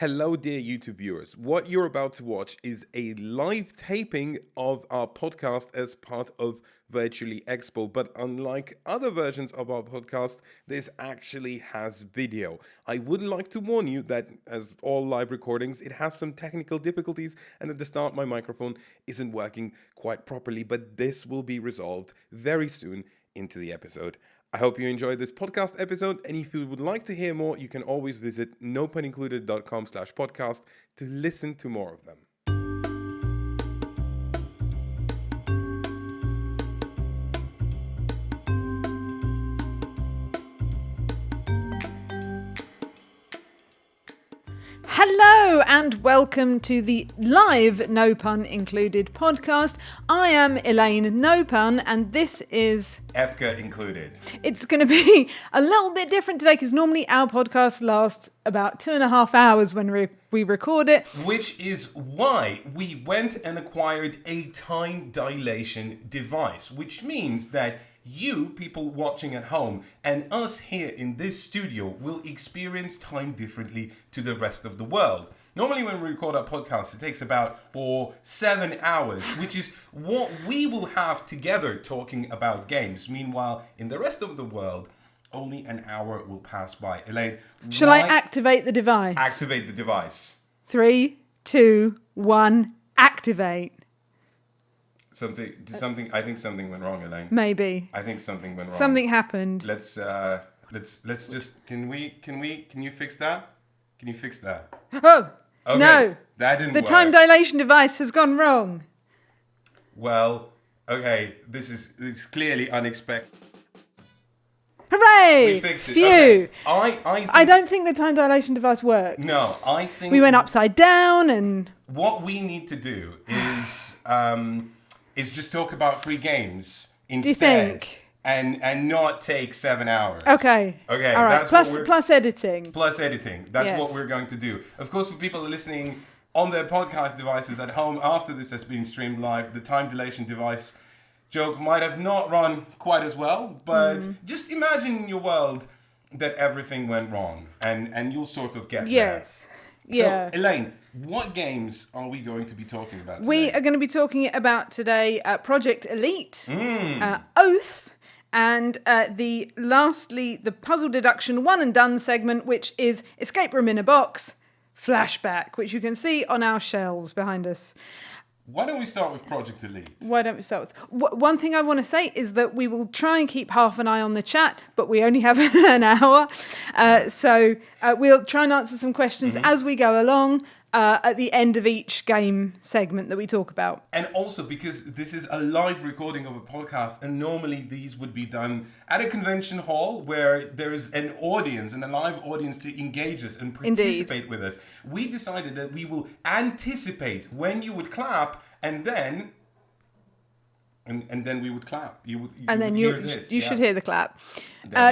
Hello, dear YouTube viewers. What you're about to watch is a live taping of our podcast as part of Virtually Expo. But unlike other versions of our podcast, this actually has video. I would like to warn you that, as all live recordings, it has some technical difficulties, and at the start, my microphone isn't working quite properly. But this will be resolved very soon into the episode. I hope you enjoyed this podcast episode, and if you would like to hear more, you can always visit nopunIncluded.com/podcast to listen to more of them. Hello and welcome to the live No Pun Included podcast. I am Elaine No Pun and this is Efka Included. It's going to be a little bit different today because normally our podcast lasts about 2.5 hours when we record it. Which is why we went and acquired a time dilation device, which means that you, people watching at home, and us here in this studio will experience time differently to the rest of the world. Normally when we record our podcast, it takes about 7 hours, which is what we will have together talking about games. Meanwhile, in the rest of the world, only an hour will pass by. Elaine, shall I activate the device? Activate the device. 3, 2, 1, activate. I think something went wrong, Elaine. Maybe. I think something went wrong. Something happened. Let's just can you fix that? Can you fix that? Oh, okay, no. That didn't work. work. The time dilation device has gone wrong. Well, okay, it's clearly unexpected. Hooray! We fixed it. Phew. Okay. I don't think the time dilation device worked. No, I think we went upside down and what we need to do is just talk about free games instead. Do you think? And not take 7 hours. Okay. Okay. All right. Plus editing. Plus editing. That's yes. what we're going to do. Of course, for people listening on their podcast devices at home after this has been streamed live, the time dilation device joke might have not run quite as well. But just imagine in your world that everything went wrong, and you'll sort of get yes. there. Yeah. So, Elaine, what games are we going to be talking about today? We are going to be talking about today Project Elite, Oath, and lastly, the puzzle deduction one and done segment, which is Escape Room in a Box, Flashback, which you can see on our shelves behind us. Why don't we start with Project Elite? Why don't we start with... One thing I want to say is that we will try and keep half an eye on the chat, but we only have an hour. So we'll try and answer some questions as we go along at the end of each game segment that we talk about. And also because this is a live recording of a podcast, and normally these would be done at a convention hall where there is an audience and a live audience to engage us and participate with us. We decided that we will anticipate when you would clap, and then we would clap. You should hear the clap.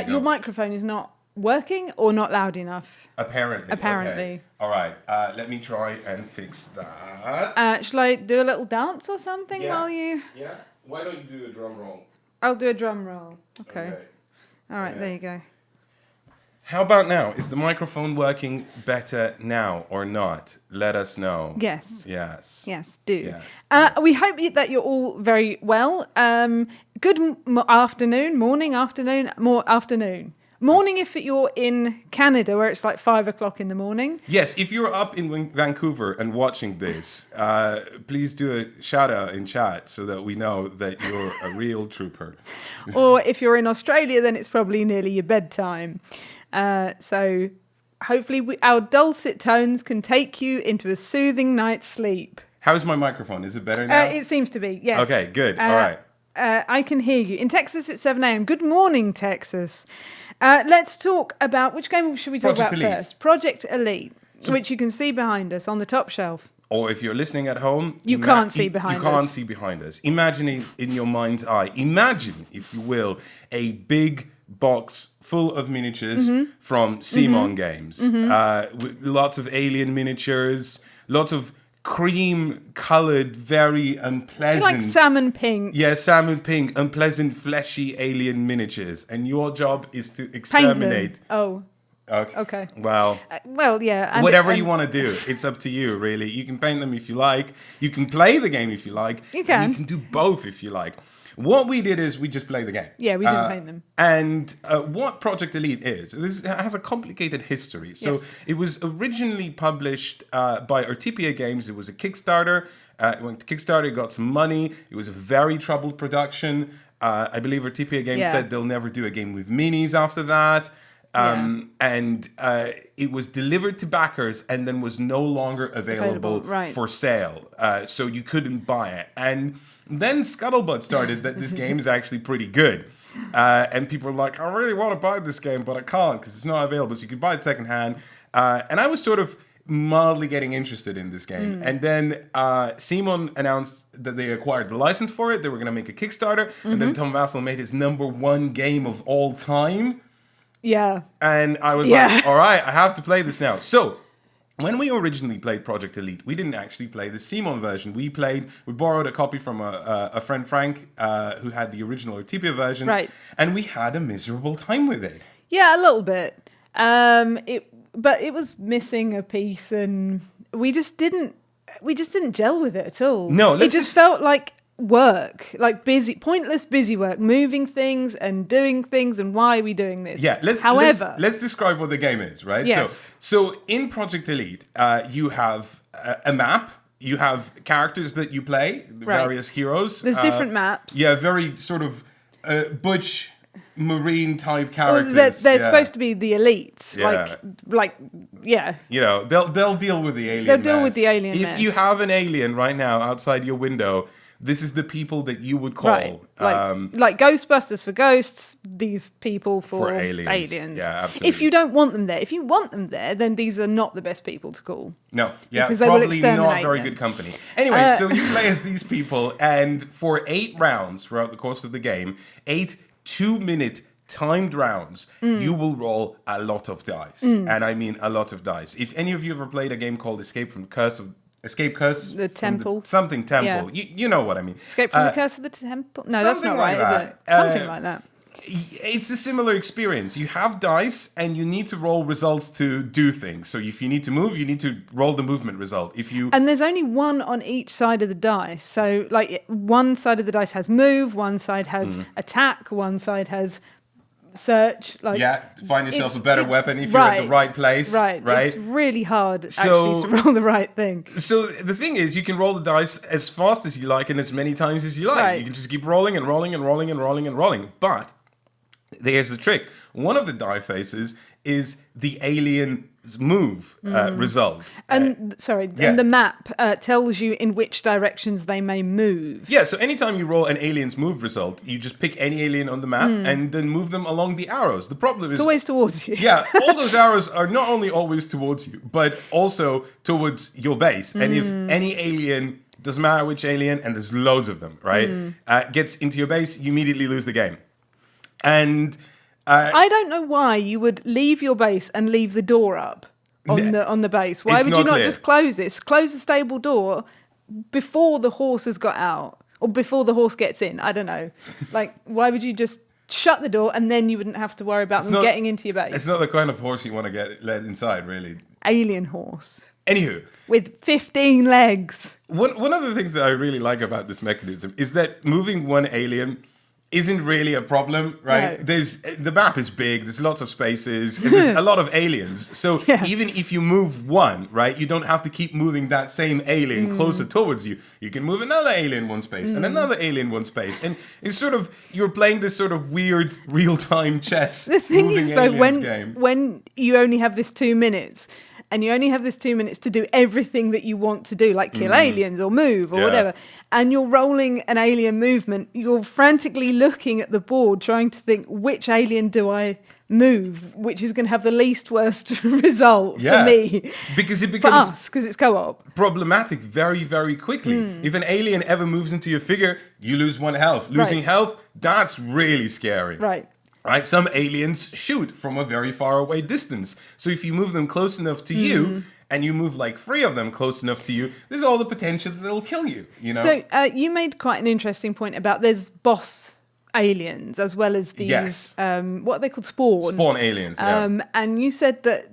Your microphone is not working or not loud enough? Apparently. Okay. All right. Let me try and fix that. Shall I do a little dance or something while you... Yeah. Why don't you do a drum roll? I'll do a drum roll. Okay. All right, There you go. How about now? Is the microphone working better now or not? Let us know. Yes. Yes, do. Yes. We hope that you're all very well. Good afternoon, morning, afternoon, more afternoon. Morning if you're in Canada where it's like 5 o'clock in the morning. Yes, if you're up in Vancouver and watching this, please do a shout out in chat so that we know that you're a real trooper. Or if you're in Australia, then it's probably nearly your bedtime. So hopefully our dulcet tones can take you into a soothing night's sleep. How's my microphone? Is it better now? It seems to be, yes. Okay, good. All right. I can hear you. In Texas, it's 7 a.m. Good morning, Texas. Let's talk about... Which game should we talk about first? Project Elite, which you can see behind us on the top shelf. Or if you're listening at home... You can't see behind us. You can't see behind us. Imagine it in your mind's eye. Imagine, if you will, a big box full of miniatures from Simon Games. With lots of alien miniatures, lots of cream-colored, very unpleasant... Like salmon pink. Yeah, salmon pink, unpleasant, fleshy alien miniatures. And your job is to exterminate... Oh. Okay. Well, Well, yeah. And, whatever and you want to do, it's up to you, really. You can paint them if you like. You can play the game if you like. You and can. you can do both if you like. What we did is we just played the game. Yeah, we didn't paint them. And what Project Elite is, this has a complicated history. So Yes. it was originally published by RTPA Games. It was a Kickstarter. It went to Kickstarter, got some money. It was a very troubled production. I believe RTPA Games said they'll never do a game with minis after that. And it was delivered to backers and then was no longer available right. for sale. So you couldn't buy it. And then scuttlebutt started that this game is actually pretty good. And people were like, I really want to buy this game, but I can't because it's not available. So you could buy it secondhand. And I was sort of mildly getting interested in this game. And then Simon announced that they acquired the license for it. They were going to make a Kickstarter. And then Tom Vassell made his #1 game of all time. Yeah. And I was like, all right, I have to play this now. So when we originally played Project Elite, we didn't actually play the Simon version. We borrowed a copy from a friend, Frank, who had the original Ortipia version. Right. And we had a miserable time with it. Yeah, a little bit. But it was missing a piece, and we just didn't gel with it at all. No, it just felt like work, like pointless busy work, moving things and doing things. And why are we doing this? Yeah. Let's describe what the game is, right? Yes. So in Project Elite, you have a map. You have characters that you play, various heroes. There's different maps. Yeah, very sort of butch marine type characters. Well, they're supposed to be the elites. Yeah. Yeah. You know, they'll deal with the alien. They'll deal with the alien If mess. you have an alien right now outside your window, this is the people that you would call. Right. Like Ghostbusters for ghosts, these people for aliens. Yeah, absolutely. If you don't want them there, if you want them there, then these are not the best people to call. No, yeah, Because they will probably not exterminate very them. good company. Anyway, so you play as these people, and for 8 rounds throughout the course of the game, 8 2-minute timed rounds, you will roll a lot of dice. And I mean a lot of dice. If any of you ever played a game called Escape Curse, The Temple. Something Temple. Yeah. You know what I mean. Escape from the Curse of the Temple? No, that's not something right, like is it? that. Something like that. It's a similar experience. You have dice and you need to roll results to do things. So if you need to move, you need to roll the movement result. And there's only one on each side of the dice. So like one side of the dice has move, one side has attack, one side has search. Like find yourself a better weapon if you're at the right place. Right. It's really hard actually to roll the right thing. So the thing is, you can roll the dice as fast as you like and as many times as you like. Right. You can just keep rolling and rolling and rolling and rolling and rolling. But there's the trick. One of the die faces is the alien's move result. And and the map tells you in which directions they may move. Yeah, so anytime you roll an alien's move result, you just pick any alien on the map and then move them along the arrows. The problem is... It's always towards you. Yeah, all those arrows are not only always towards you, but also towards your base. And if any alien, doesn't matter which alien, and there's loads of them, right, gets into your base, you immediately lose the game. And... I don't know why you would leave your base and leave the door up on the base. Why would you not just close it? Close the stable door before the horse has got out or before the horse gets in. I don't know. Like, why would you just shut the door and then you wouldn't have to worry about them getting into your base? It's not the kind of horse you want to get let inside, really. Alien horse. Anywho. With 15 legs. One of the things that I really like about this mechanism is that moving one alien isn't really a problem, right? No. The map is big, there's lots of spaces, and there's a lot of aliens. So even if you move one, right, you don't have to keep moving that same alien closer towards you. You can move another alien one space and another alien one space. And it's sort of, you're playing this sort of weird real-time chess The thing moving is, though, aliens game. when you only have this 2 minutes, and you only have this 2 minutes to do everything that you want to do, like kill aliens or move or whatever, and you're rolling an alien movement, you're frantically looking at the board trying to think, which alien do I move, which is going to have the least worst result for me. Because it for becomes us, because it's co-op. problematic very, very quickly. If an alien ever moves into your figure, you lose 1 health. Losing health, that's really scary. Right, some aliens shoot from a very far away distance. So if you move them close enough to you, and you move like 3 of them close enough to you, there's all the potential that they'll kill you, you know? So you made quite an interesting point about there's boss aliens as well as these Yes. what are they called, spawn aliens. Yeah. and you said that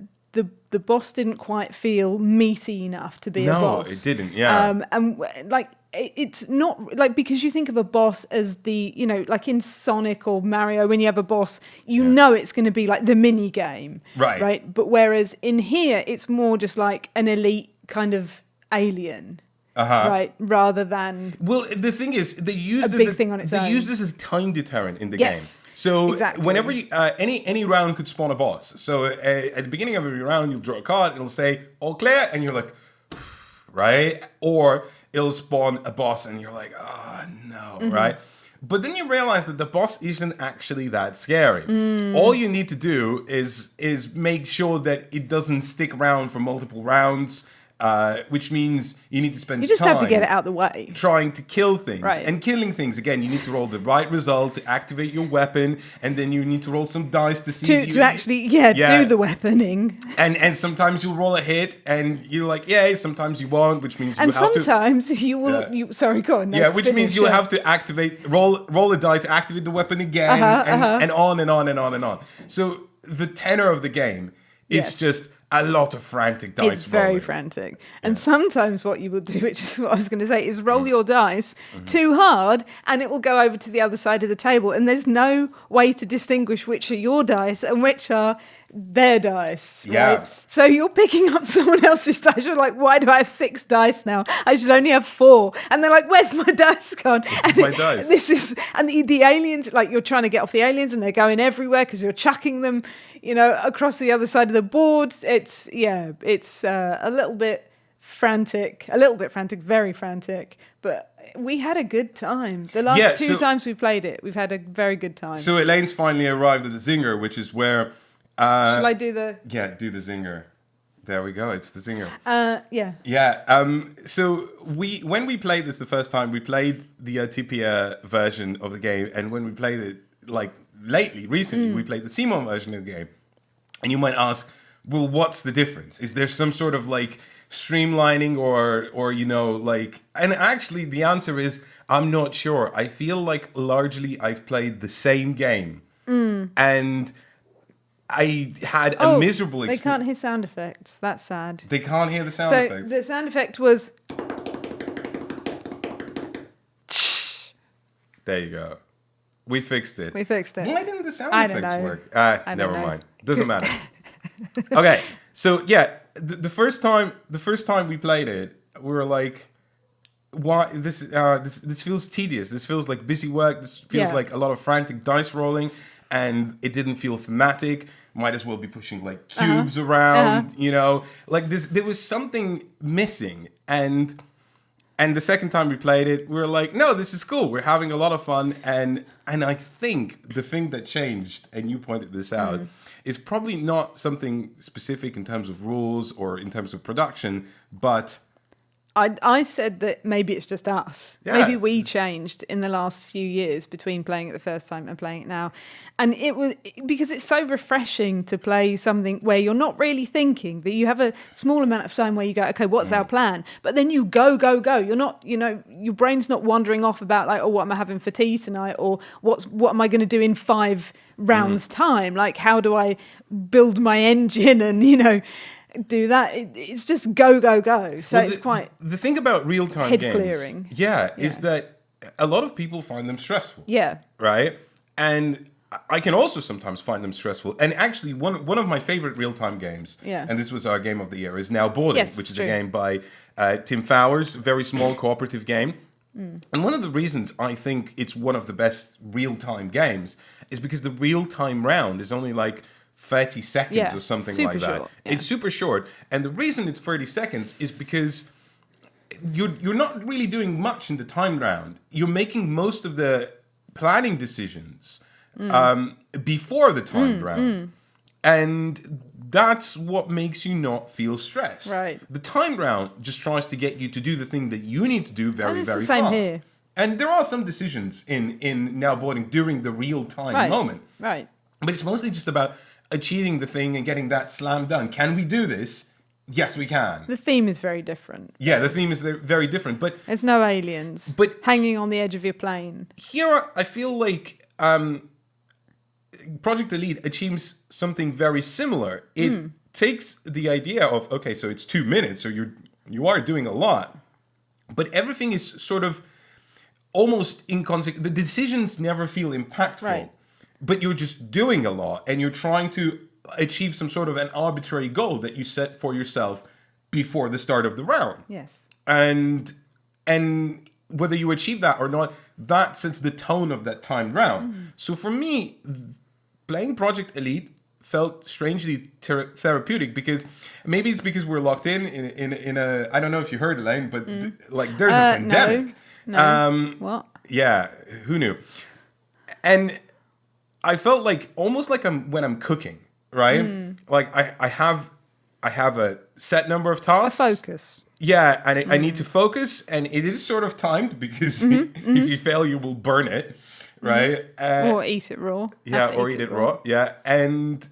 the boss didn't quite feel meaty enough to be a boss. No, it didn't. Yeah. And like it's not like, because you think of a boss as the, you know, like in Sonic or Mario, when you have a boss, you know it's going to be like the mini game, right? But whereas in here, it's more just like an elite kind of alien. Right, rather than well, the thing is, they use big thing on its own. They use this as a time deterrent in the game. So exactly. whenever you, any round could spawn a boss. So at the beginning of every round, you'll draw a card. It'll say all clear, and you're like, right, or it'll spawn a boss, and you're like, oh no, right. But then you realize that the boss isn't actually that scary. All you need to do is make sure that it doesn't stick around for multiple rounds. Which means you need to spend you just time have to get it out the way, trying to kill things. Right. And killing things, again, you need to roll the right result to activate your weapon, and then you need to roll some dice to see to actually do the weaponing. And sometimes you'll roll a hit, and you're like, yay. Sometimes you won't, which means and sometimes you will. You sorry, go on. Which means you'll have to activate roll a die to activate the weapon again, and on and on and on and on. So the tenor of the game is just a lot of frantic dice rolling. It's very frantic. And sometimes what you will do, which is what I was going to say, is roll your dice too hard, and it will go over to the other side of the table. And there's no way to distinguish which are your dice and which are their dice. Right? Yeah. So you're picking up someone else's dice. You're like, why do I have 6 dice now? I should only have 4. And they're like, where's my dice gone? Where's my dice? And the aliens, like, you're trying to get off the aliens, and they're going everywhere because you're chucking them, you know, across the other side of the board. It's a little bit frantic, very frantic, but we had a good time. The last 2 times we played it, we've had a very good time. So Elaine's finally arrived at the zinger, which is where... Shall I do the... Yeah, do the zinger. There we go, it's the zinger. Yeah. Yeah, so when we played this the first time, we played the TPA version of the game, and when we played it, like, recently, we played the Simon version of the game. And you might ask, well, what's the difference? Is there some sort of, like, streamlining or you know, like... And actually, the answer is, I'm not sure. I feel like largely I've played the same game. And I had a miserable experience. They can't hear sound effects. That's sad. They can't hear the sound effects. So the sound effect was... There you go. We fixed it. Why didn't the sound I effects don't know. work? know. Never mind. Doesn't matter. Okay, so yeah, the first time we played it, we were like, "Why this feels tedious? This feels like busy work. This feels like a lot of frantic dice rolling, and it didn't feel thematic. Might as well be pushing like cubes around, you know, like this. There was something missing, and the second time we played it, we were like, no, this is cool. We're having a lot of fun. And I think the thing that changed, and you pointed this out, is probably not something specific in terms of rules or in terms of production, but... I said that maybe it's just us. Yeah. Maybe we changed in the last few years between playing it the first time and playing it now. And it was because it's so refreshing to play something where you're not really thinking, that you have a small amount of time where you go, okay, what's our plan? But then you go. You're not, you know, your brain's not wandering off about like, oh, what am I having for tea tonight? Or what am I going to do in 5 rounds time? Like, how do I build my engine and, you know, do that? It's just go. So it's quite the thing about real-time head games, clearing. is that a lot of people find them stressful. Yeah. Right? And I can also sometimes find them stressful. And actually, one of my favorite real-time games, and this was our game of the year, is Now Boarding, which is a game by Tim Fowers, a very small cooperative game. And one of the reasons I think it's one of the best real-time games is because the real-time round is only like 30 seconds or something like that. Short, It's super short. And the reason it's 30 seconds is because you're not really doing much in the time round. You're making most of the planning decisions before the time round. And that's what makes you not feel stressed. Right. The time round just tries to get you to do the thing that you need to do very, very the same fast. here. And there are some decisions in Now Boarding during the real-time moment. Right. But it's mostly just about achieving the thing and getting that slam done. Can we do this? Yes, we can. The theme is very different. Yeah, the theme is very different. But there's no aliens but hanging on the edge of your plane. here, I feel like Project Elite achieves something very similar. It takes the idea of, okay, so it's 2 minutes, so you are doing a lot, but everything is sort of almost inconsequential. The decisions never feel impactful, Right. but you're just doing a lot, and you're trying to achieve some sort of an arbitrary goal that you set for yourself before the start of the round. Yes. And whether you achieve that or not, that sets the tone of that timed round. So for me, playing Project Elite felt strangely therapeutic, because maybe it's because we're locked in a, I don't know if you heard, Elaine, but like there's a pandemic. No. What? Yeah, who knew? And I felt like almost like when I'm cooking, right? Like I have a set number of tasks. Focus. Yeah, and I need to focus, and it is sort of timed, because if you fail, you will burn it, right? Or eat it raw. Yeah, Have to or eat it raw. Yeah, and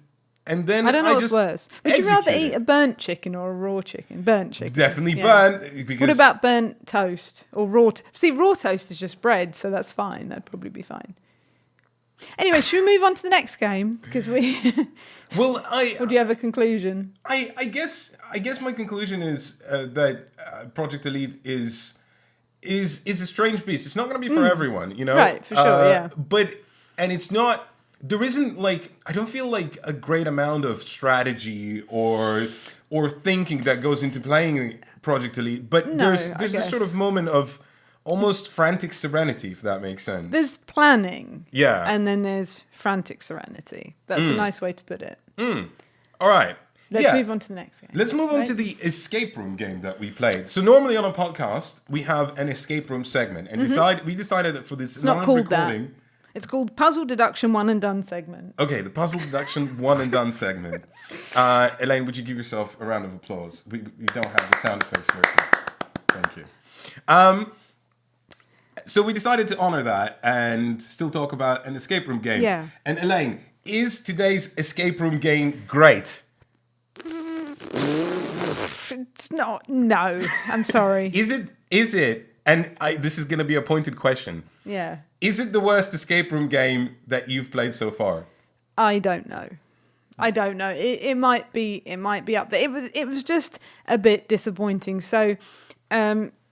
then I don't know what's just worse. Would you rather execute eat a burnt chicken or a raw chicken? Burnt chicken. Definitely Yeah. burnt. Because What about burnt toast or raw? See, raw toast is just bread, so that's fine. That'd probably be fine. Anyway, should we move on to the next game? Because we. Well, Or do you have a conclusion? I guess my conclusion is that Project Elite is a strange beast. It's not going to be for everyone, you know. Right, for sure, yeah. But it's not. There isn't like, I don't feel like a great amount of strategy or thinking that goes into playing Project Elite. But No, there's I this sort guess. of moment of almost frantic serenity, if that makes sense. There's planning. Yeah. And then there's frantic serenity. That's a nice way to put it. All right. Let's move on to the next game. Let's move on Right? to the escape room game that we played. So normally on a podcast, we have an escape room segment. And we decided that for this It's not called that. recording. It's called Puzzle Deduction One and Done segment. Okay, the puzzle deduction one and done segment. Elaine, would you give yourself a round of applause? We don't have the sound effects working. Thank you. So we decided to honor that and still talk about an escape room game. Yeah. And Elaine, is today's escape room game great? It's not. No, I'm sorry. Is it? And this is going to be a pointed question. Yeah. Is it the worst escape room game that you've played so far? I don't know. It might be up there. It was just a bit disappointing. So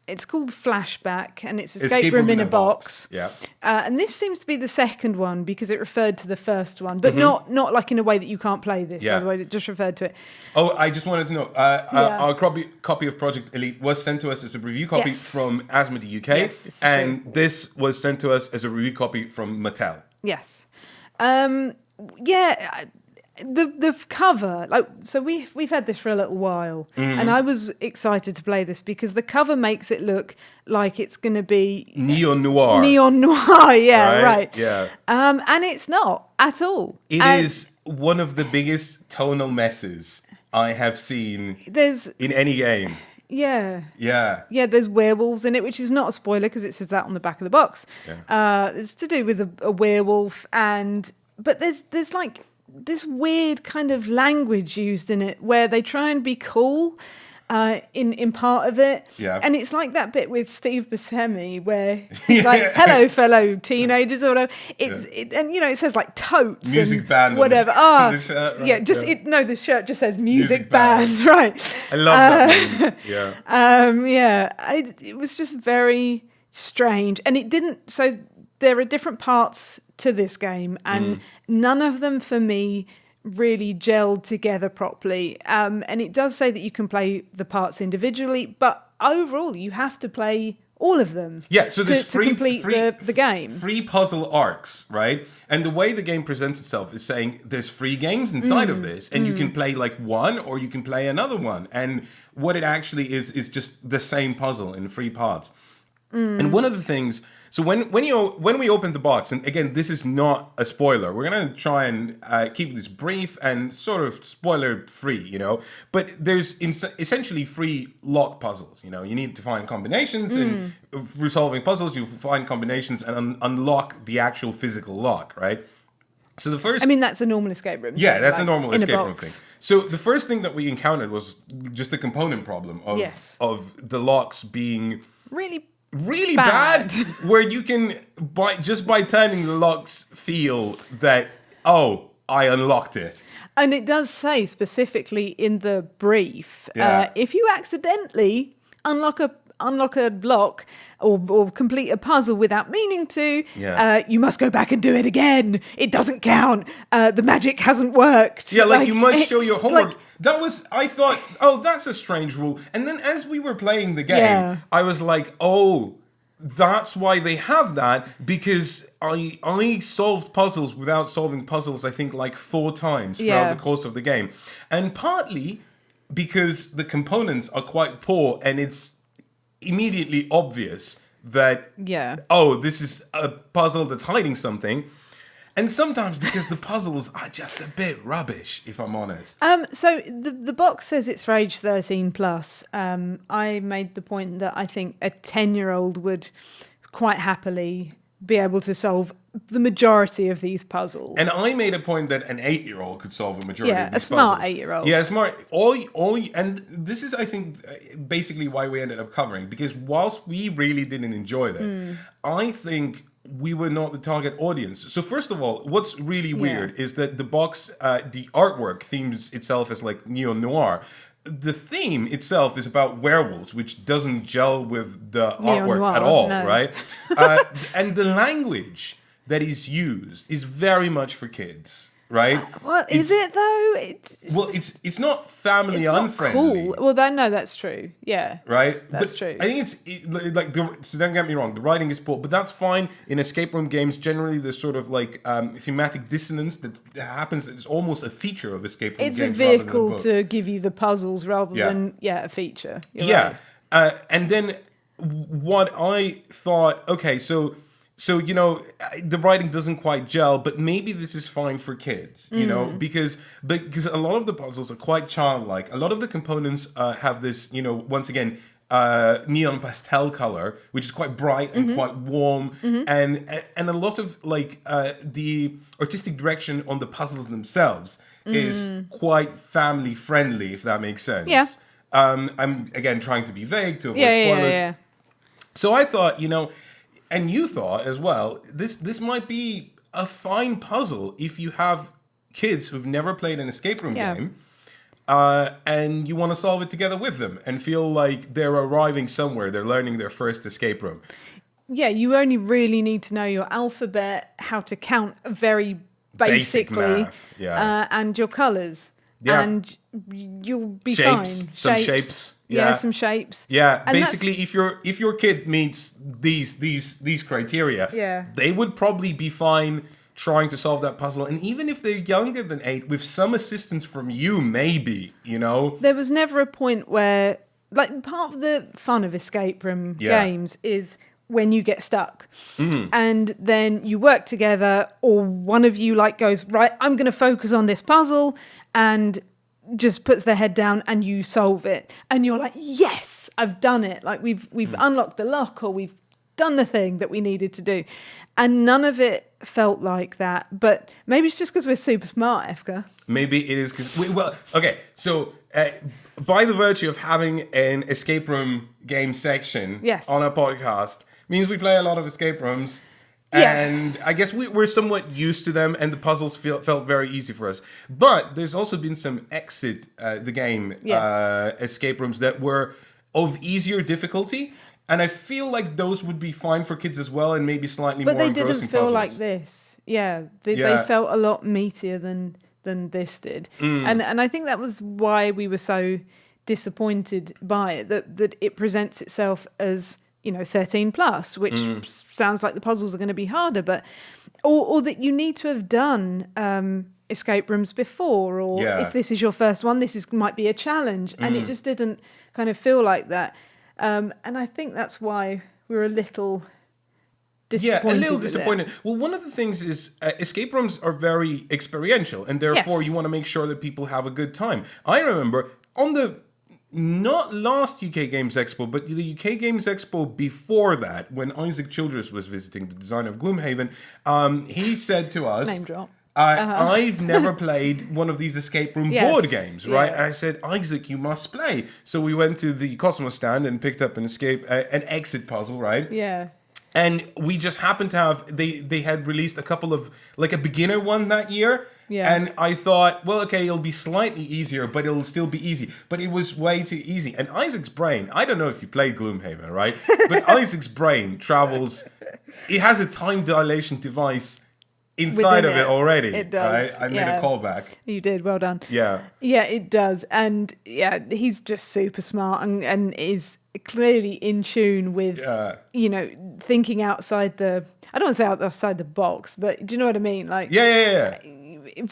it's called Flashback, and it's Escape Room in a Box. Yeah. And this seems to be the second one because it referred to the first one, but not like in a way that you can't play this. Yeah. Otherwise, it just referred to it. Oh, I just wanted to know. Our copy of Project Elite was sent to us as a review copy Yes. from Asmodee UK, Yes, this is and true. this was sent to us as a review copy from Mattel. Yes. Yeah. The cover, so we've had this for a little while, and I was excited to play this because the cover makes it look like it's going to be Neon noir. Yeah, right. Yeah. And it's not at all. It is one of the biggest tonal messes I have seen There's in any game. yeah. Yeah. Yeah, there's werewolves in it, which is not a spoiler because it says that on the back of the box. Yeah. It's to do with a werewolf, but there's like this weird kind of language used in it where they try and be cool in part of it. Yeah. And it's like that bit with Steve Buscemi where he's like, hello, fellow teenagers or whatever. And, you know, it says like totes Music and band on whatever. the shirt, right? Yeah, the shirt just says music band, band. right. I love that name. Yeah. It was just very strange, and it didn't. So there are different parts to this game, and none of them for me really gelled together properly. And it does say that you can play the parts individually, but overall you have to play all of them. Yeah, so there's to complete the game. Free puzzle arcs, right? And the way the game presents itself is saying there's free games inside of this, and you can play like one or you can play another one. And what it actually is just the same puzzle in free parts. And one of the things, so when we opened the box, and again, this is not a spoiler. We're gonna try and keep this brief and sort of spoiler free, you know. But there's essentially free lock puzzles. You know, you need to find combinations, and resolving puzzles, you find combinations and unlock the actual physical lock, right? So the first, I mean, that's a normal escape room. yeah, thing, that's like, a normal in escape room box. thing. So the first thing that we encountered was just the component problem of Yes. of the locks being Really really Bad. bad where you can, by turning the locks, feel that, oh, I unlocked it. And it does say specifically in the brief, Yeah. if you accidentally unlock a lock or complete a puzzle without meaning to, you must go back and do it again. It doesn't count. The magic hasn't worked. Yeah, like you must show your homework. Like, That was, I thought, oh, that's a strange rule. And then as we were playing the game, Yeah. I was like, oh, that's why they have that, because I solved puzzles without solving puzzles, I think, like 4 times throughout the course of the game. And partly because the components are quite poor and it's immediately obvious that, oh, this is a puzzle that's hiding something. And sometimes because the puzzles are just a bit rubbish, if I'm honest. So the box says it's for age 13 plus. I made the point that I think a 10-year-old would quite happily be able to solve the majority of these puzzles. And I made a point that an 8-year-old could solve a majority of these puzzles. Yeah, a smart 8-year-old. Yeah, smart. And this is, I think, basically why we ended up covering. Because whilst we really didn't enjoy that, I think we were not the target audience. So first of all, what's really weird is that the box, the artwork themes itself as like neo-noir. The theme itself is about werewolves, which doesn't gel with the artwork at all, right? And the language that is used is very much for kids, right? Well, is it though? It's not family unfriendly. Cool. Well, no, that's true. Yeah. Right? That's true. I think so don't get me wrong, the writing is poor, but that's fine. In escape room games, generally there's sort of like thematic dissonance that happens. It's almost a feature of escape room games. It's a vehicle to give you the puzzles rather than a feature. You're right. And then what I thought, okay, so you know, the writing doesn't quite gel, but maybe this is fine for kids, you know, because a lot of the puzzles are quite childlike. A lot of the components have this, you know, once again, neon pastel color, which is quite bright and quite warm, and a lot of like the artistic direction on the puzzles themselves is quite family friendly, if that makes sense. Yeah. I'm again trying to be vague to avoid spoilers. Yeah. So I thought, you know. And you thought as well, this might be a fine puzzle if you have kids who've never played an escape room game, and you want to solve it together with them and feel like they're arriving somewhere, they're learning their first escape room. Yeah, you only really need to know your alphabet, how to count very basically, math, and your colours, and you'll be fine. Some shapes. Yeah, some shapes. Yeah, and basically, if your kid meets these criteria, they would probably be fine trying to solve that puzzle. And even if they're younger than 8, with some assistance from you, maybe, you know. There was never a point where, like, part of the fun of escape room games is when you get stuck, and then you work together, or one of you like goes, right, I'm going to focus on this puzzle, and just puts their head down and you solve it, and you're like, yes, I've done it, like we've unlocked the lock, or we've done the thing that we needed to do. And none of it felt like that, but maybe it's just because we're super smart, Efka. Maybe it is because so by the virtue of having an escape room game section on our podcast means we play a lot of escape rooms. And I guess we're somewhat used to them, and the puzzles felt very easy for us. But there's also been some exit the game escape rooms that were of easier difficulty, and I feel like those would be fine for kids as well, and maybe slightly more engrossing puzzles. But they didn't feel like this. They felt a lot meatier than this did, and I think that was why we were so disappointed by it. That it presents itself as, you know, 13 plus, which sounds like the puzzles are going to be harder, but or that you need to have done escape rooms before, or if this is your first one, might be a challenge, and it just didn't kind of feel like that. And I think that's why we were a little disappointed. Yeah, a little disappointed. Well, one of the things is escape rooms are very experiential, and therefore you want to make sure that people have a good time. I remember on the not last UK Games Expo, but the UK Games Expo before that, when Isaac Childress was visiting, the designer of Gloomhaven, he said to us... Name drop. I've never played one of these escape room Yes, board games, right? yeah. And I said, Isaac, you must play. So we went to the Cosmos stand and picked up an exit puzzle, right? Yeah. And we just happened to have, they had released a couple of, like a beginner one that year. Yeah. And I thought, well, okay, it'll be slightly easier, but it'll still be easy. But it was way too easy. And Isaac's brain, I don't know if you played Gloomhaven, right? But Isaac's brain travels, it has a time dilation device inside Within of it already. It does. Right? I made a callback. You did. Well done. Yeah. Yeah, it does. And yeah, he's just super smart and is clearly in tune with, thinking outside I don't want to say outside the box, but do you know what I mean? Like, Yeah.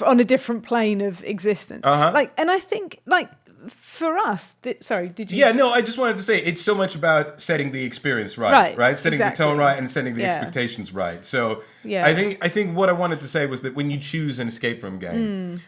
on a different plane of existence. Like, and I think, like, for us, sorry, did you? Yeah, no, I just wanted to say it's so much about setting the experience right? Setting the tone right and setting the expectations right. So I think what I wanted to say was that when you choose an escape room game,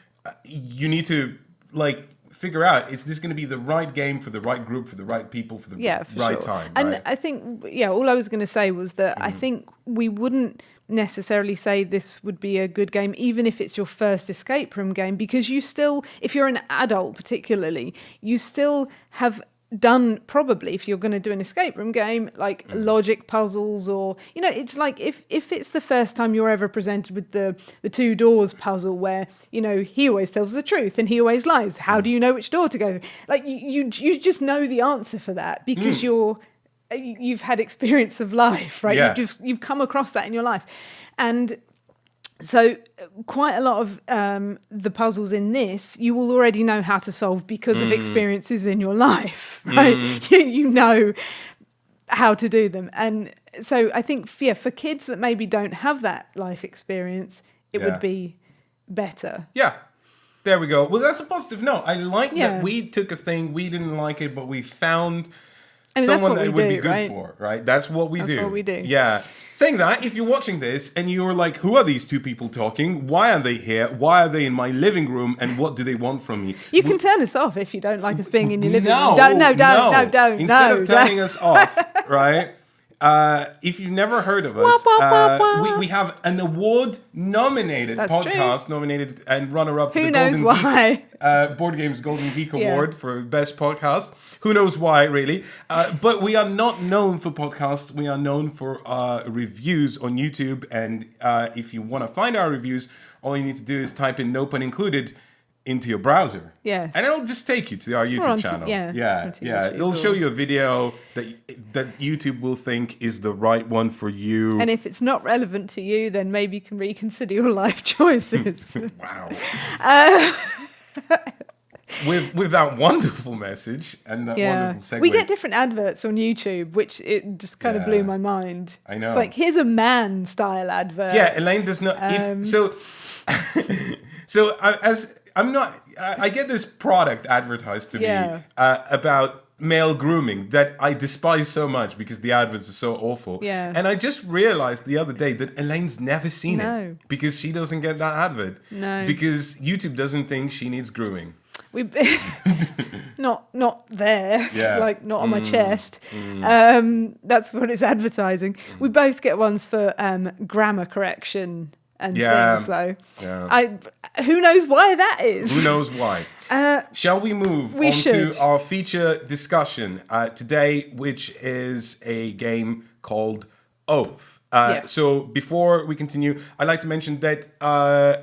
you need to like figure out, is this going to be the right game for the right group, for the right people, for the right time? And right? I think, all I was going to say was that I think we wouldn't necessarily say this would be a good game, even if it's your first escape room game, because you still, if you're an adult particularly, you still have done, probably, if you're going to do an escape room game, like logic puzzles, or it's like if it's the first time you're ever presented with the two doors puzzle where he always tells the truth and he always lies, how do you know which door to go through? Like you just know the answer for that because you've had experience of life, right? You've come across that in your life. And so quite a lot of the puzzles in this, you will already know how to solve because of experiences in your life, right? You know how to do them. And so I think, for kids that maybe don't have that life experience, it would be better. Yeah. There we go. Well, that's a positive note. I like that we took a thing, we didn't like it, but we found someone that it would be good for, right? That's what we do. That's what we do. Yeah. Saying that, if you're watching this and you're like, who are these two people talking? Why are they here? Why are they in my living room? And what do they want from me? You can turn us off if you don't like us being in your living room. No, Don't. Instead of turning us off, right? If you've never heard of us, we have an award-nominated podcast, nominated and runner-up. Who knows why? Board Games Golden Geek Award for Best Podcast. Who knows why, really? But we are not known for podcasts. We are known for reviews on YouTube. And if you want to find our reviews, all you need to do is type in "no pun included" into your browser. Yes. And it'll just take you to our YouTube channel. Yeah. It'll show you a video that YouTube will think is the right one for you. And if it's not relevant to you, then maybe you can reconsider your life choices. Wow. With that wonderful message and that wonderful segue. We get different adverts on YouTube, which it just kind of blew my mind. I know. It's like, here's a man-style advert. Yeah, Elaine does not... I get this product advertised to me about male grooming that I despise so much because the adverts are so awful. Yeah. And I just realized the other day that Elaine's never seen No. it because she doesn't get that advert. No. Because YouTube doesn't think she needs grooming. We not there, like not on my chest. That's what it's advertising. We both get ones for grammar correction and things, though. Yeah. Who knows why that is? Who knows why? Shall we move on to our feature discussion today, which is a game called Oath. So before we continue, I'd like to mention that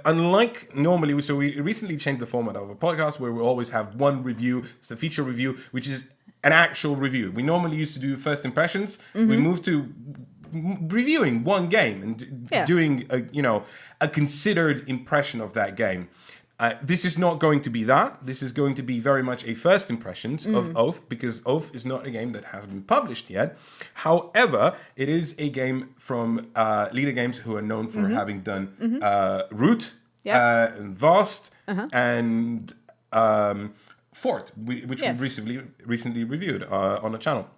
unlike normally, we recently changed the format of a podcast where we always have one review. It's a feature review, which is an actual review. We normally used to do first impressions. We moved to reviewing one game and doing a considered impression of that game. This is not going to be that. This is going to be very much a first impressions of Oath, because Oath is not a game that has been published yet. However, it is a game from Leader Games, who are known for having done Root, and Vast, and Fort, which we recently reviewed on the channel.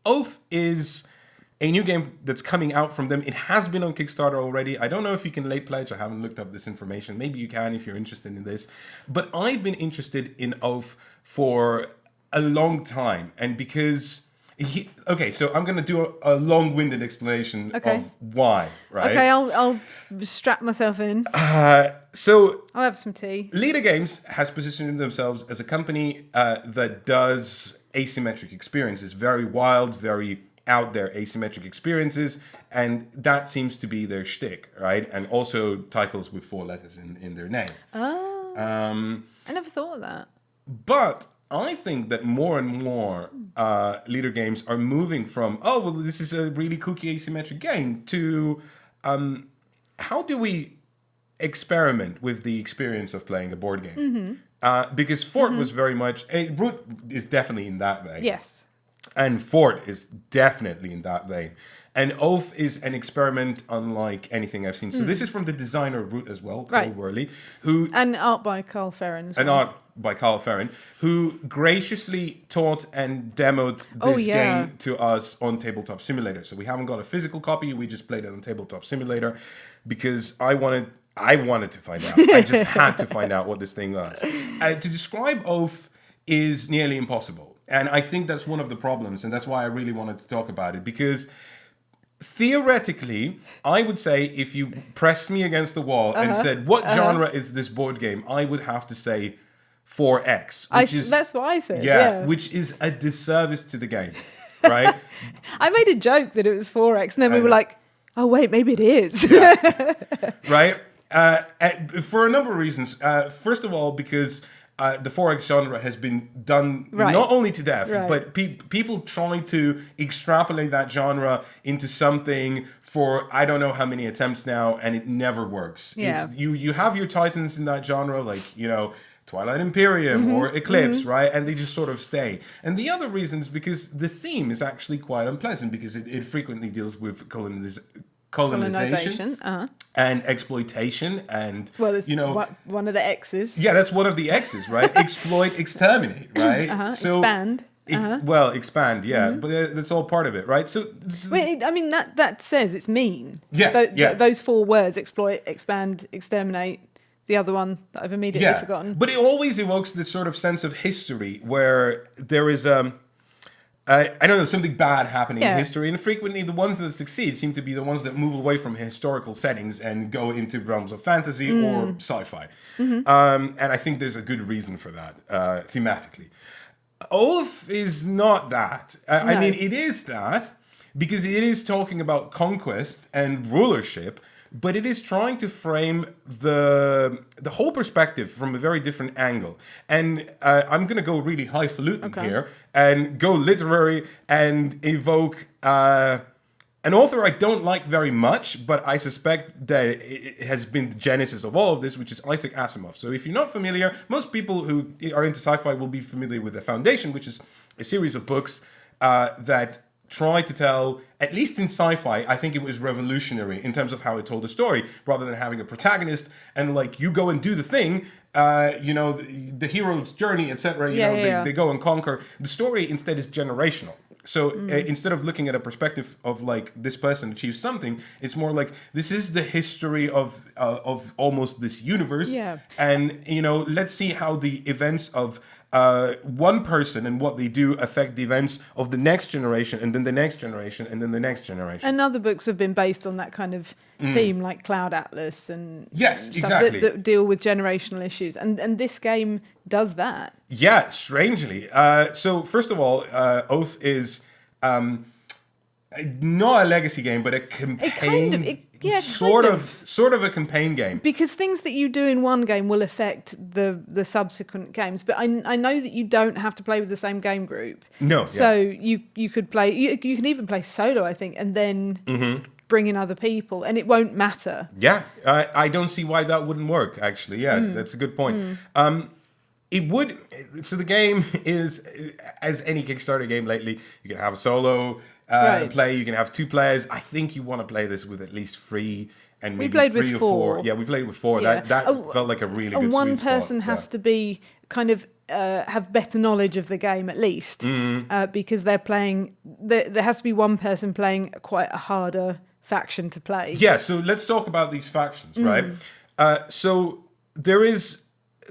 Oath is a new game that's coming out from them. It has been on Kickstarter already. I don't know if you can late pledge. I haven't looked up this information. Maybe you can if you're interested in this. But I've been interested in Oath for a long time. And because Okay, so I'm going to do a long-winded explanation Okay. of why, right? Okay, I'll strap myself in. So I'll have some tea. Leader Games has positioned themselves as a company that does asymmetric experiences, very wild, very out there asymmetric experiences, and that seems to be their shtick, right? And also titles with 4 letters in their name. Oh, I never thought of that. But I think that more and more leader games are moving from, oh, well, this is a really kooky asymmetric game, to how do we experiment with the experience of playing a board game? Because Fort was very much, Root is definitely in that vein. Yes. And Fort is definitely in that vein. And Oath is an experiment unlike anything I've seen. So this is from the designer of Root as well, Carl Right. Worley, who... And art by Carl Ferrin as And well. art by Carl Ferrin, who graciously taught and demoed this game to us on Tabletop Simulator. So we haven't got a physical copy, we just played it on Tabletop Simulator because I wanted to find out. I just had to find out what this thing was. To describe Oath is nearly impossible. And I think that's one of the problems, and that's why I really wanted to talk about it, because theoretically, I would say if you pressed me against the wall and said, what genre is this board game? I would have to say 4X. That's what I said. Yeah, which is a disservice to the game, right? I made a joke that it was 4X, and then we were like, oh, wait, maybe it is. Right? For a number of reasons. First of all, because the 4X genre has been done not only to death, but people trying to extrapolate that genre into something for I don't know how many attempts now, and it never works. Yeah. You have your titans in that genre, like, Twilight Imperium or Eclipse, right? And they just sort of stay. And the other reason is because the theme is actually quite unpleasant, because it frequently deals with colonization and exploitation, and there's one of the X's. Yeah, that's one of the X's, right? Exploit, exterminate, right? So, expand. Expand, but that's all part of it, right? So, I mean that says it's mean. Yeah, those 4 words: exploit, expand, exterminate. The other one that I've immediately forgotten. But it always evokes this sort of sense of history where there is I don't know, something bad happening in history, and frequently the ones that succeed seem to be the ones that move away from historical settings and go into realms of fantasy or sci-fi. And I think there's a good reason for that, thematically. Oath is not that. I mean, it is that, because it is talking about conquest and rulership, but it is trying to frame the whole perspective from a very different angle. And I'm going to go really highfalutin here and go literary and evoke an author I don't like very much, but I suspect that it has been the genesis of all of this, which is Isaac Asimov. So if you're not familiar, most people who are into sci-fi will be familiar with The Foundation, which is a series of books that try to tell, at least in sci-fi, I think it was revolutionary in terms of how it told a story, rather than having a protagonist and like, you go and do the thing, the hero's journey, etc. They go and conquer. The story instead is generational. So instead of looking at a perspective of like this person achieves something, it's more like this is the history of almost this universe, and let's see how the events of one person and what they do affect the events of the next generation, and then the next generation, and then the next generation. And other books have been based on that kind of theme, like Cloud Atlas and stuff exactly that deal with generational issues. And this game does that. Yeah, strangely. So first of all, Oath is not a legacy game, but a campaign. Sort of a campaign game. Because things that you do in one game will affect the subsequent games. But I know that you don't have to play with the same game group. No. So you could play. You can even play solo, I think, and then bring in other people, and it won't matter. Yeah, I don't see why that wouldn't work. Actually, that's a good point. It would. So the game is, as any Kickstarter game lately, you can have a solo play. You can have 2 players. I think you want to play this with at least 3, and maybe 3 or 4. Yeah, we played with 4. Yeah. That felt like a really good. And one person has to be kind of have better knowledge of the game at least, because they're playing. There has to be one person playing quite a harder faction to play. Yeah. So let's talk about these factions, right? So there is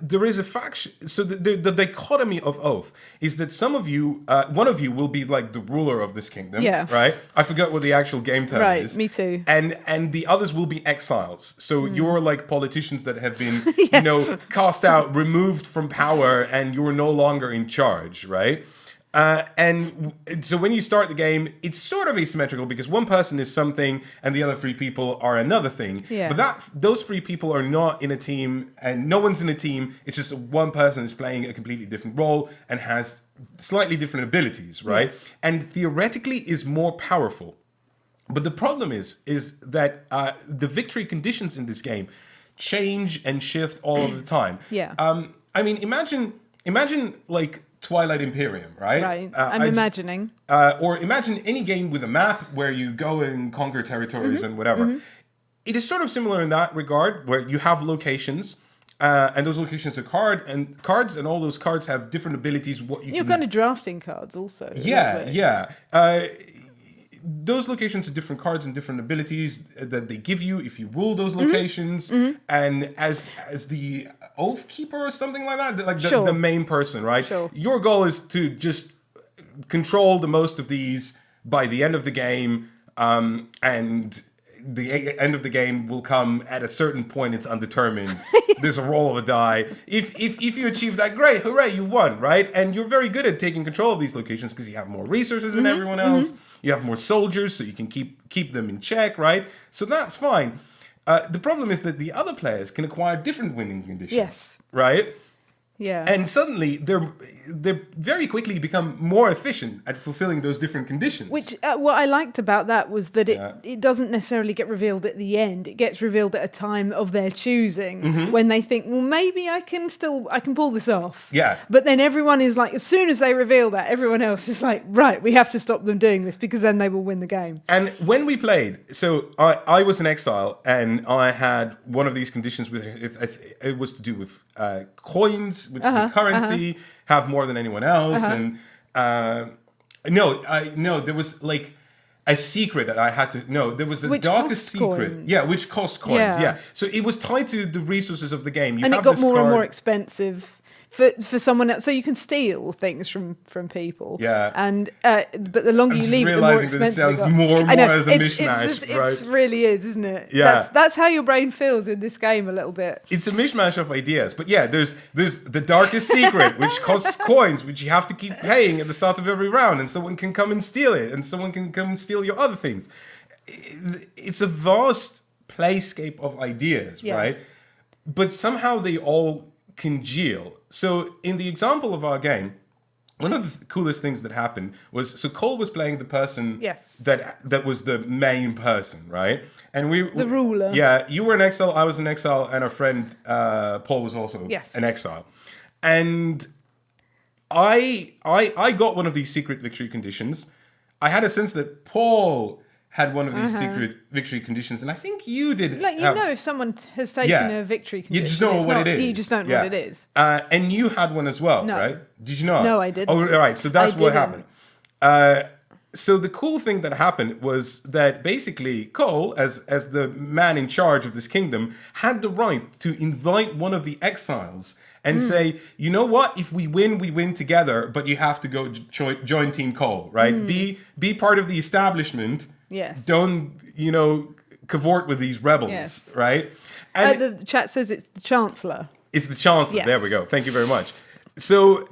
there is a faction. So the dichotomy of Oath is that some of you, one of you will be like the ruler of this kingdom, right? I forgot what the actual game term is. Right, me too. And the others will be exiles. So you're like politicians that have been, cast out, removed from power, and you're no longer in charge, right? And so when you start the game, it's sort of asymmetrical because one person is something and the other three people are another thing. Yeah. But those three people are not in a team, and no one's in a team. It's just one person is playing a completely different role and has slightly different abilities, right? Yes. And theoretically is more powerful. But the problem is that the victory conditions in this game change and shift all of the time. Yeah. I mean, imagine like Twilight Imperium, right? Right. I'm imagining. Or imagine any game with a map where you go and conquer territories and whatever. It is sort of similar in that regard, where you have locations, and those locations are cards, and all those cards have different abilities. You're kind of drafting cards also. Yeah. Those locations are different cards and different abilities that they give you if you rule those locations. And as the Oath Keeper or something like that, like the main person, right? Sure. Your goal is to just control the most of these by the end of the game, and the end of the game will come at a certain point. It's undetermined. There's a roll of a die. If you achieve that, great, hooray, you won, right? And you're very good at taking control of these locations because you have more resources than everyone else. You have more soldiers, so you can keep them in check, right? So that's fine. The problem is that the other players can acquire different winning conditions. Yes. Right? Yeah. And suddenly they're very quickly become more efficient at fulfilling those different conditions. Which what I liked about that was that it doesn't necessarily get revealed at the end. It gets revealed at a time of their choosing when they think, well, maybe I can pull this off. Yeah. But then everyone is like, as soon as they reveal that, everyone else is like, right, we have to stop them doing this because then they will win the game. And when we played, so I was an exile and I had one of these conditions with it was to do with coins, which is a currency, have more than anyone else, and there was like a secret that I had to there was a darkest secret, coins. Which cost coins, so it was tied to the resources of the game. And it got more and more expensive for someone else, so you can steal things from people. Yeah. And but the longer you leave it, the more expensive. This sounds more and more as a mishmash, right? It really is, isn't it? Yeah. That's how your brain feels in this game a little bit. It's a mishmash of ideas, but there's the darkest secret, which costs coins, which you have to keep paying at the start of every round, and someone can come and steal it, and someone can come and steal your other things. It's a vast playscape of ideas, right? But somehow they all congeal. So in the example of our game, one of the coolest things that happened was, so Cole was playing the person that was the main person, right? And the ruler. Yeah, you were an exile, I was an exile, and our friend Paul was also an exile. And I got one of these secret victory conditions. I had a sense that Paul had one of these secret victory conditions, and I think you did. Like, if someone has taken a victory condition. You just know what it is. You just don't know what it is. And you had one as well, right? Did you not? No, I didn't. Oh, all right. So that's what happened. So the cool thing that happened was that basically Cole, as the man in charge of this kingdom, had the right to invite one of the exiles and say, you know what? If we win together, but you have to go join Team Cole, right? Be part of the establishment. Yes. Don't, cavort with these rebels, right? And the chat says it's the Chancellor. It's the Chancellor. Yes. There we go. Thank you very much. So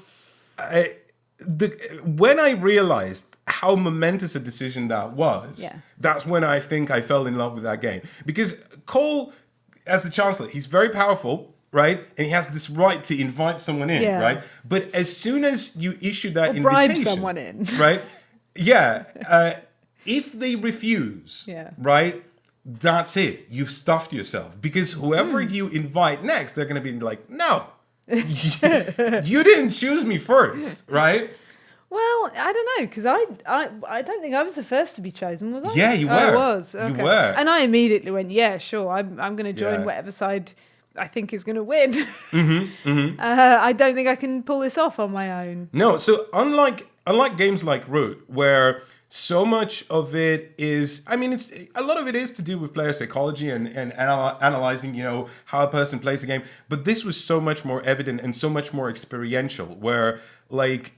when I realized how momentous a decision that was, that's when I think I fell in love with that game. Because Cole, as the Chancellor, he's very powerful, right? And he has this right to invite someone in, right? But as soon as you issue that invitation... bribe someone in. Right? If they refuse, right, that's it. You've stuffed yourself. Because whoever you invite next, they're going to be like, no, you didn't choose me first, right? Well, I don't know, because I don't think I was the first to be chosen, was I? Yeah, you were. I was. Okay. You were. And I immediately went, yeah, sure, I'm going to join whatever side I think is going to win. I don't think I can pull this off on my own. No, so unlike games like Root, where So much of it is, I mean, it's a lot of it is to do with player psychology and analyzing, how a person plays the game. But this was so much more evident and so much more experiential. Where, like,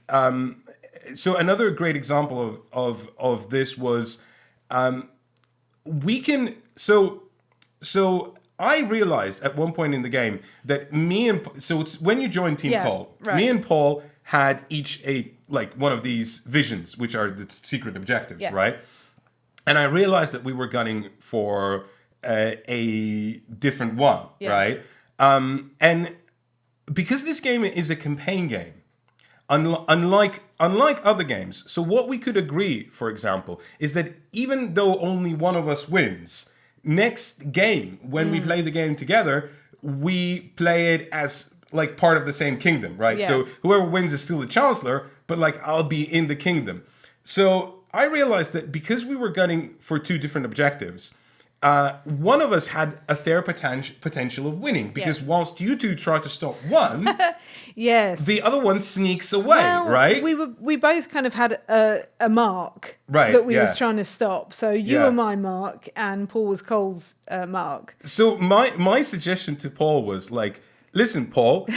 so another great example of this was, we can so. I realized at one point in the game that it's when you join Team Paul, right. me and Paul had each one of these visions, which are the secret objectives, right? And I realized that we were gunning for a different one, right? And because this game is a campaign game, unlike other games, so what we could agree, for example, is that even though only one of us wins, next game, when we play the game together, we play it as like part of the same kingdom, right? Yeah. So whoever wins is still the chancellor, but like I'll be in the kingdom. So I realized that because we were gunning for two different objectives, one of us had a fair potential of winning, because whilst you two try to stop one, yes, the other one sneaks away, right? We both kind of had a mark that we was trying to stop. So you were my mark, and Paul was Cole's mark. So my suggestion to Paul was like, listen, Paul,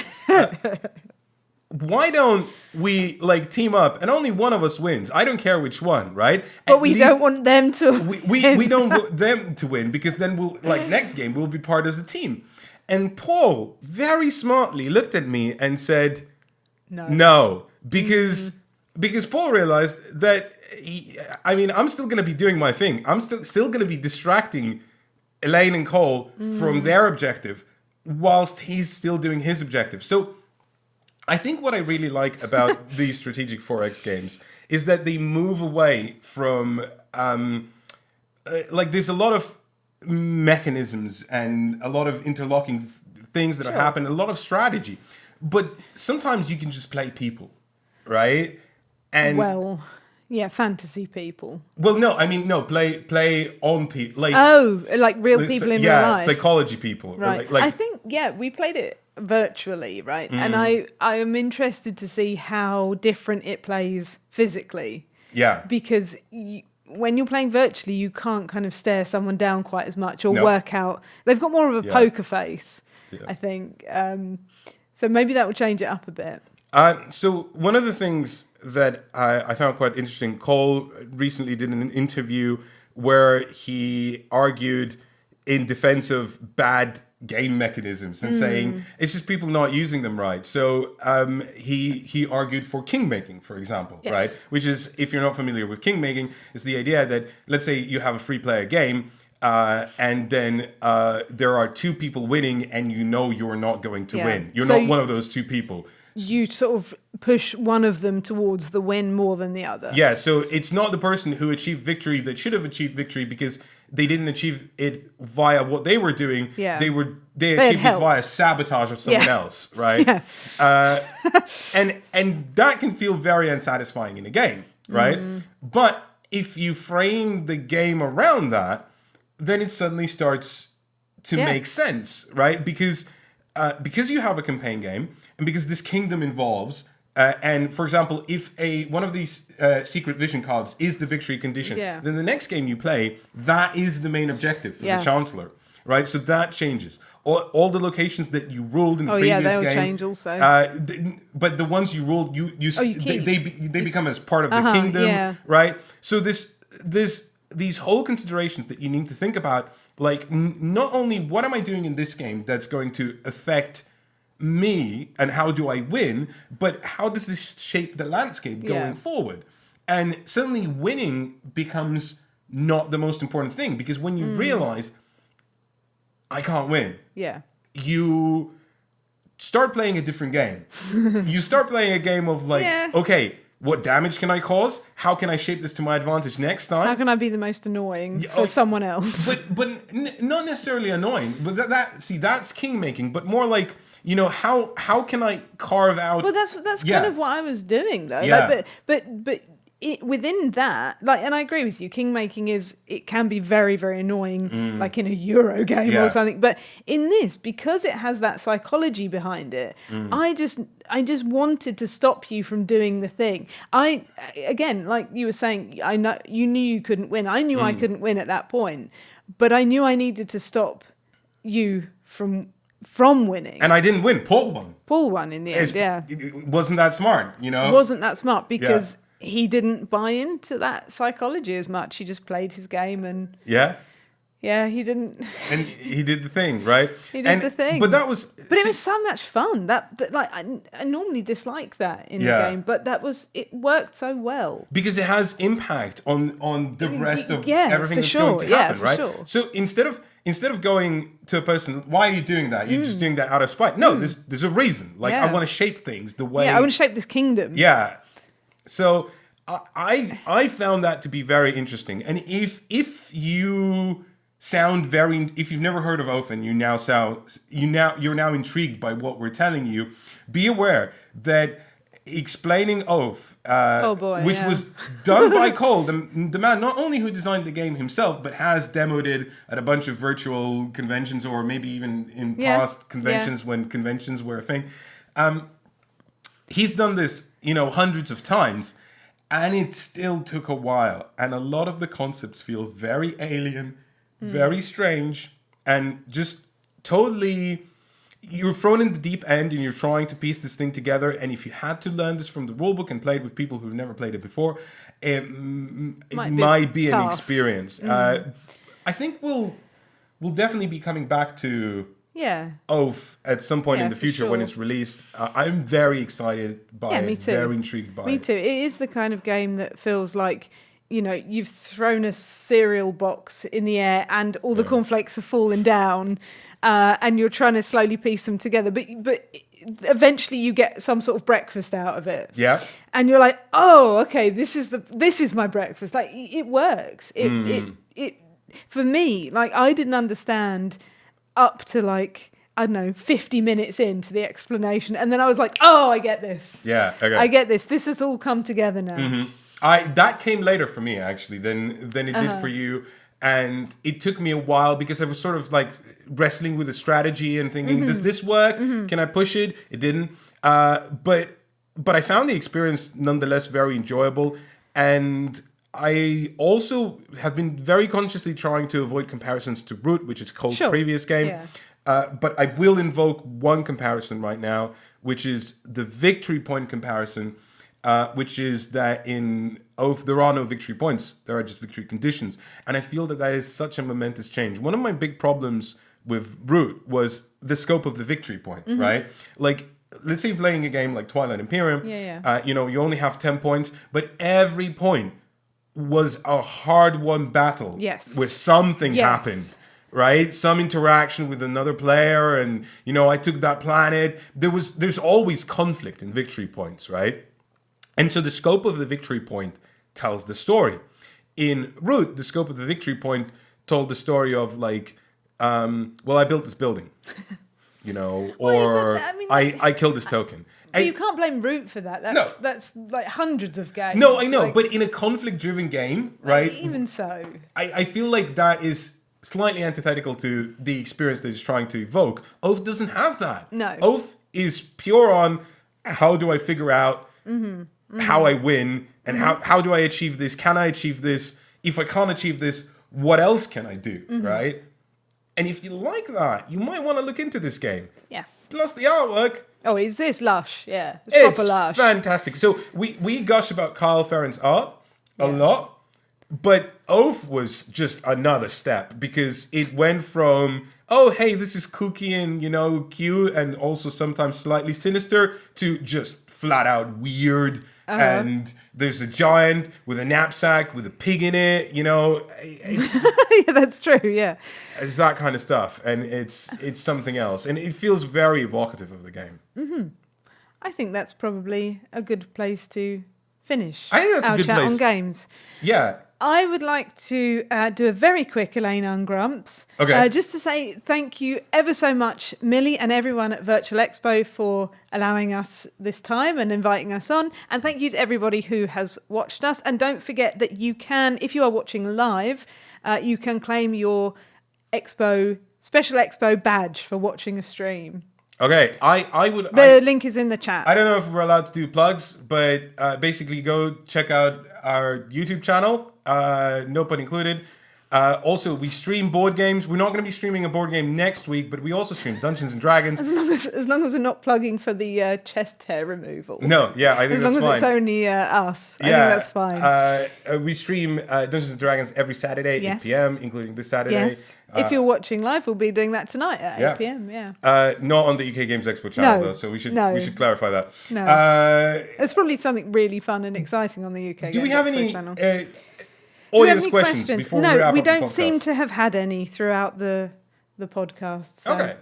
why don't we like team up and only one of us wins? I don't care which one, right? But we don't want them to we don't want them to win, because then we'll next game we'll be part as a team. And Paul very smartly looked at me and said, no, because Paul realized that I'm still going to be doing my thing. I'm still going to be distracting Elaine and Cole from their objective whilst he's still doing his objective. So I think what I really like about these strategic 4X games is that they move away from there's a lot of mechanisms and a lot of interlocking things that are happening, a lot of strategy, but sometimes you can just play people, right? And fantasy people. Well, no, play on people, like real people in real life, psychology people, right? I think we played it virtually, right? And I am interested to see how different it plays physically. Yeah, because when you're playing virtually, you can't kind of stare someone down quite as much or work out. They've got more of a poker face, I think. So maybe that will change it up a bit. So one of the things that I found quite interesting, Cole recently did an interview where he argued in defense of bad game mechanisms and saying it's just people not using them right. So he argued for king making, for example, right? Which is, if you're not familiar with king making, is the idea that, let's say you have a free player game and then there are two people winning and you're not going to win. You're not one of those two people. You sort of push one of them towards the win more than the other. Yeah, so it's not the person who achieved victory that should have achieved victory because they didn't achieve it via what they were doing. Yeah. They achieved it via sabotage of someone else, right? Yeah. And that can feel very unsatisfying in a game, right? But if you frame the game around that, then it suddenly starts to make sense, right? Because you have a campaign game, and because this kingdom involves, and for example, if one of these secret vision cards is the victory condition, then the next game you play, that is the main objective for the Chancellor, right? So that changes. All the locations that you ruled in the previous game. Oh yeah, they'll change also. But the ones you ruled, they become as part of the kingdom, right? So these whole considerations that you need to think about, like not only what am I doing in this game that's going to affect me and how do I win, but how does this shape the landscape going forward? And suddenly winning becomes not the most important thing, because when you realize I can't win, you start playing a different game. You start playing a game of okay, what damage can I cause? How can I shape this to my advantage next time? How can I be the most annoying for someone else? But not necessarily annoying. But that's king making. But more like, how can I carve out? Well, that's kind of what I was doing though. Yeah. But within that, like, and I agree with you, kingmaking it can be very, very annoying, like in a Euro game or something. But in this, because it has that psychology behind it, I just wanted to stop you from doing the thing. Again, like you were saying, I know you knew you couldn't win. I knew I couldn't win at that point, but I knew I needed to stop you from winning. And I didn't win. Paul won. Paul won in the end. It wasn't that smart, you know? It wasn't that smart because he didn't buy into that psychology as much. He just played his game and... Yeah, he didn't... And he did the thing, right? He did the thing. But that was... But it was so much fun. That like, I normally dislike that in the game, but it worked so well. Because it has impact on the rest of everything that's sure. going to happen, right? Sure. So instead of going to a person, why are you doing that? You're just doing that out of spite. No, there's a reason. Like, I want to shape things the way... Yeah, I want to shape this kingdom. Yeah. So I found that to be very interesting. And if you sound if you've never heard of Oath and you're now intrigued by what we're telling you, be aware that explaining Oath, which was done by Cole, the man not only who designed the game himself, but has demoed it at a bunch of virtual conventions or maybe even in past conventions when conventions were a thing. He's done this, hundreds of times, and it still took a while. And a lot of the concepts feel very alien, very strange, and just totally... You're thrown in the deep end and you're trying to piece this thing together. And if you had to learn this from the rulebook and play it with people who've never played it before, it might be an experience. I think we'll definitely be coming back to Oath at some point in the future when it's released. I'm very excited by it, very intrigued by it. Me too. It is the kind of game that feels like, you've thrown a cereal box in the air and all the cornflakes have fallen down. And you're trying to slowly piece them together, but eventually you get some sort of breakfast out of it. Yeah. And you're like, oh, okay, this is my breakfast. Like, it works. It for me, like, I didn't understand up to, like, I don't know, 50 minutes into the explanation, and then I was like, oh, I get this. Yeah. Okay. I get this. This has all come together now. Mm-hmm. That came later for me actually than it did for you. And it took me a while because I was sort of like wrestling with the strategy and thinking, does this work? Can I push it? It didn't. But I found the experience nonetheless very enjoyable. And I also have been very consciously trying to avoid comparisons to Root, which is Cole's previous game. Yeah. But I will invoke one comparison right now, which is the victory point comparison. Which is that in Oath, there are no victory points. There are just victory conditions. And I feel that is such a momentous change. One of my big problems with Root was the scope of the victory point, right? Like, let's say you're playing a game like Twilight Imperium. You only have 10 points, but every point was a hard-won battle. Yes. Where something happened. Right? Some interaction with another player, and, I took that planet. There's always conflict in victory points, right? And so the scope of the victory point tells the story. In Root, the scope of the victory point told the story of like, I built this building, or I killed this token. But you can't blame Root for that. That's like hundreds of games. No, I know, but in a conflict-driven game, right? Even so. I feel like that is slightly antithetical to the experience that it's trying to evoke. Oath doesn't have that. No. Oath is pure on how do I figure out how I win, and how do I achieve this? Can I achieve this? If I can't achieve this, what else can I do, right? And if you like that, you might want to look into this game. Yes. Plus the artwork. Oh, is this lush? Yeah, it's proper lush. Fantastic. So we gush about Kyle Ferrin's art a lot, but Oath was just another step because it went from, oh, hey, this is kooky and, cute and also sometimes slightly sinister, to just flat out weird. And there's a giant with a knapsack with a pig in it, it's, yeah, that's true. Yeah, it's that kind of stuff, and it's something else, and it feels very evocative of the game. I think that's probably a good place to finish. I think that's a good chat place on games. Yeah, I would like to do a very quick Elaine Ungrumps. Okay. Just to say thank you ever so much, Millie, and everyone at Virtual Expo for allowing us this time and inviting us on. And thank you to everybody who has watched us. And don't forget that you can, if you are watching live, you can claim your special Expo badge for watching a stream. Okay, I would... The link is in the chat. I don't know if we're allowed to do plugs, but basically go check out our YouTube channel, no pun included. Also, we stream board games. We're not going to be streaming a board game next week, but we also stream Dungeons and Dragons. As long as we're not plugging for the chest hair removal. No, yeah, I think that's fine. As long as it's only us. I think that's fine. We stream Dungeons and Dragons every Saturday, Yes. 8 p.m., including this Saturday. Yes. If you're watching live, we'll be doing that tonight at 8 p.m. Yeah. Not on the UK Games Expo channel, No, though, so we should no. clarify that. No. There's probably something really fun and exciting on the UK Do we Games have Expo any channel. audience questions before we wrap No, up we the don't podcast? seem to have had any throughout the podcast. So, Okay.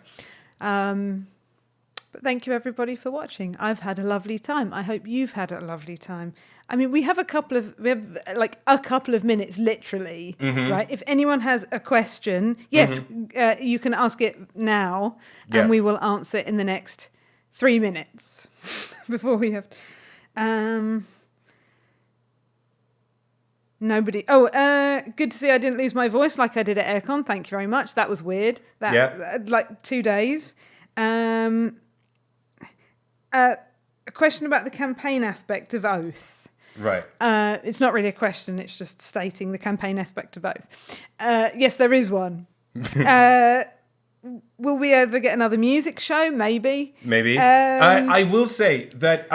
But thank you everybody for watching. I've had a lovely time. I hope you've had a lovely time. I mean, we have a couple of minutes, literally, right? If anyone has a question, yes, you can ask it now, and Yes. we will answer it in the next 3 minutes before we have. Nobody. Oh, good to see I didn't lose my voice like I did at Aircon. Thank you very much. That was weird. Like 2 days. A question about the campaign aspect of Oath. Right. It's not really a question. It's just stating the campaign aspect of Oath. Yes, there is one. Will we ever get another music show? Maybe. Maybe. I will say that...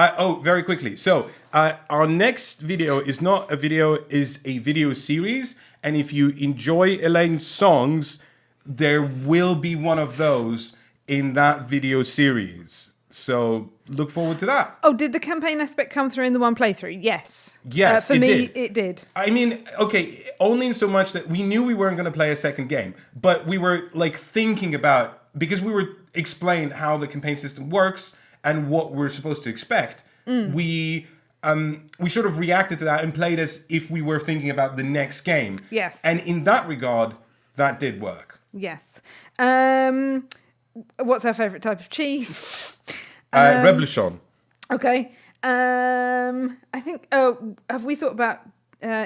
very quickly. So, our next video is not a video, is a video series. And if you enjoy Elaine's songs, there will be one of those in that video series. So, look forward to that. Oh, did the campaign aspect come through in the one playthrough? Yes. Yes, for it me, did. it did. I mean, okay, only in so much that we knew we weren't going to play a second game, but we were like thinking about, because we were explained how the campaign system works and what we're supposed to expect. We sort of reacted to that and played as if we were thinking about the next game. Yes. And in that regard, that did work. Yes. What's our favourite type of cheese? Reblochon. Okay. I think. Oh, have we thought about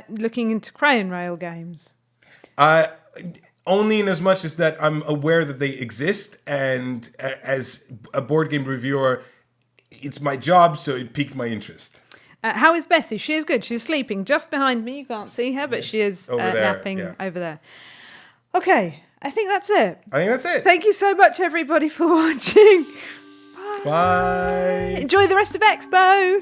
looking into Crayon Rail games? Only in as much as that I'm aware that they exist, and as a board game reviewer, it's my job, so it piqued my interest. How is Bessie? She is good. She's sleeping just behind me. You can't see her, but she is over there, napping yeah. over there. Okay, I think that's it. I think that's it. Thank you so much, everybody, for watching. Bye. Enjoy the rest of Expo.